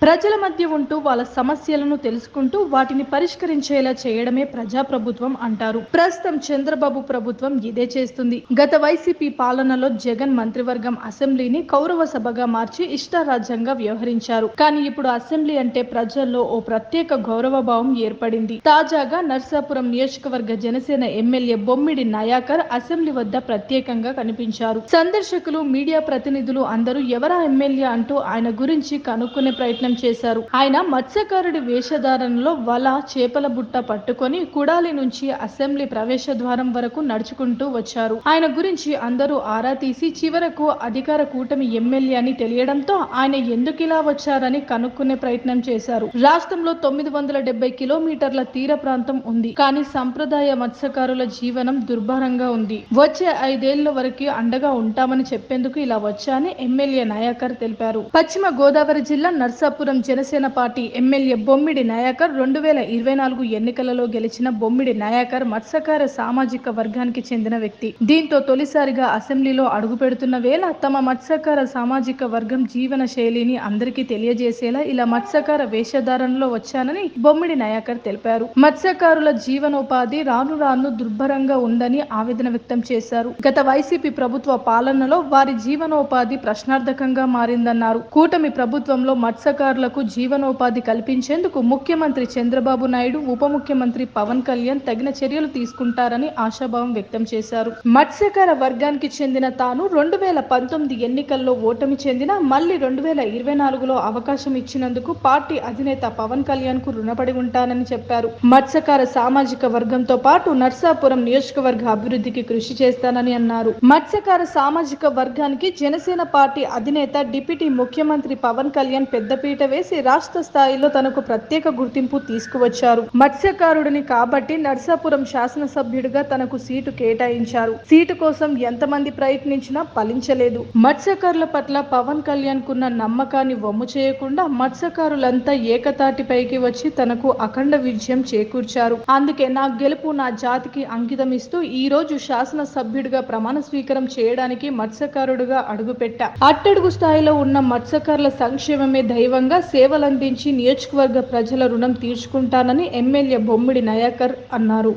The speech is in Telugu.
ప్రజల మధ్య ఉంటూ వాళ్ళ సమస్యలను తెలుసుకుంటూ వాటిని పరిష్కరించేలా చేయడమే ప్రజాప్రభుత్వం అంటారు. ప్రస్తుతం చంద్రబాబు ప్రభుత్వం ఇదే చేస్తుంది. గత వైసీపీ పాలనలో జగన్ మంత్రివర్గం అసెంబ్లీని కౌరవ సభగా మార్చి ఇష్టారాజ్యంగా వ్యవహరించారు. కానీ ఇప్పుడు అసెంబ్లీ అంటే ప్రజల్లో ఓ ప్రత్యేక గౌరవభావం ఏర్పడింది. తాజాగా నర్సాపురం నియోజకవర్గ జనసేన ఎమ్మెల్యే బొమ్మిడి నాయాకర్ అసెంబ్లీ వద్ద ప్రత్యేకంగా కనిపించారు. సందర్శకులు, మీడియా ప్రతినిధులు అందరూ ఎవరా ఎమ్మెల్యే అంటూ ఆయన గురించి కనుక్కునే ప్రయత్నం చేశారు. ఆయన మత్స్యకారుడి వేషధారణలో వల, చేపల బుట్ట పట్టుకొని కుడాలి నుంచి అసెంబ్లీ ప్రవేశ ద్వారం వరకు నడుచుకుంటూ వచ్చారు. ఆయన గురించి అందరూ ఆరా తీసి చివరకు అధికార కూటమి ఎమ్మెల్యే అని తెలియడంతో ఆయన ఎందుకిలా వచ్చారని కనుక్కునే ప్రయత్నం చేశారు. రాష్ట్రంలో 970 కిలోమీటర్ల తీర ప్రాంతం ఉంది. కానీ సంప్రదాయ మత్స్యకారుల జీవనం దుర్భరంగా ఉంది. వచ్చే 5 ఏళ్ల వరకు అండగా ఉంటామని చెప్పేందుకు ఇలా వచ్చాని ఎమ్మెల్యే నాయకర్ తెలిపారు. పశ్చిమ గోదావరి జిల్లా నర్సాపురం జనసేన పార్టీ ఎమ్మెల్యే బొమ్మిడి నాయకర్ 2024 ఎన్నికలలో గెలిచిన బొమ్మిడి నాయకర్ మత్స్యకార సామాజిక వర్గానికి చెందిన వ్యక్తి. దీంతో తొలిసారిగా అసెంబ్లీలో అడుగుపెడుతున్న వేళ తమ మత్స్యకార సామాజిక వర్గం జీవన శైలిని అందరికీ తెలియజేసేలా ఇలా మత్స్యకార వేషధారణలో వచ్చానని బొమ్మిడి నాయకర్ తెలిపారు. మత్స్యకారుల జీవనోపాధి రాను రాను దుర్భరంగా ఉందని ఆవేదన వ్యక్తం చేశారు. గత వైసీపీ ప్రభుత్వ పాలనలో వారి జీవనోపాధి ప్రశ్నార్థకంగా మారిందన్నారు. కూటమి ప్రభుత్వంలో మత్స్యకారులకు జీవనోపాధి కల్పించేందుకు ముఖ్యమంత్రి చంద్రబాబు నాయుడు, ఉప ముఖ్యమంత్రి పవన్ కళ్యాణ్ తగిన చర్యలు తీసుకుంటారని ఆశాభావం వ్యక్తం చేశారు. మత్స్యకార వర్గానికి చెందిన తాను 2019 ఎన్నికల్లో ఓటమి చెందిన మళ్లీ 2024లో అవకాశం ఇచ్చినందుకు పార్టీ అధినేత పవన్ కళ్యాణ్ కు రుణపడి ఉంటానని చెప్పారు. మత్స్యకార సామాజిక వర్గంతో పాటు నర్సాపురం నియోజకవర్గ అభివృద్ధికి కృషి చేస్తానని అన్నారు. మత్స్యకార సామాజిక వర్గానికి జనసేన పార్టీ అధినేత డిప్యూటీ ముఖ్యమంత్రి పవన్ కళ్యాణ్ పెద్దపీట వేసి రాష్ట్ర స్థాయిలో తనకు ప్రత్యేక గుర్తింపు తీసుకువచ్చారు. మత్స్యకారుడిని కాబట్టి నర్సాపురం శాసనసభ్యుడిగా తనకు సీటు కేటాయించారు. సీటు కోసం ఎంతమంది ప్రయత్నించినా ఫలించలేదు. మత్స్యకారుల పట్ల పవన్ కళ్యాణ్ కున్న నమ్మకాన్ని వమ్ము చేయకుండా మత్స్యకారులంతా ఏకతాటిపైకి వచ్చి తనకు అఖండ విజయం చేకూర్చారు. అందుకే నా గెలుపు నా జాతికి అంకితం ఇస్తూ ఈ రోజు శాసనసభ్యుడిగా ప్రమాణ స్వీకారం చేయడానికి మత్స్యకారుడిగా అడుగుపెట్టా. అట్టడుగు స్థాయిలో ఉన్న మత్స్యకారుల సంక్షేమమే దైవంగా సేవలందించి నియోజకవర్గ ప్రజల రుణం తీర్చుకుంటానని ఎమ్మెల్యే బొమ్మిడి నాయకర్ అన్నారు.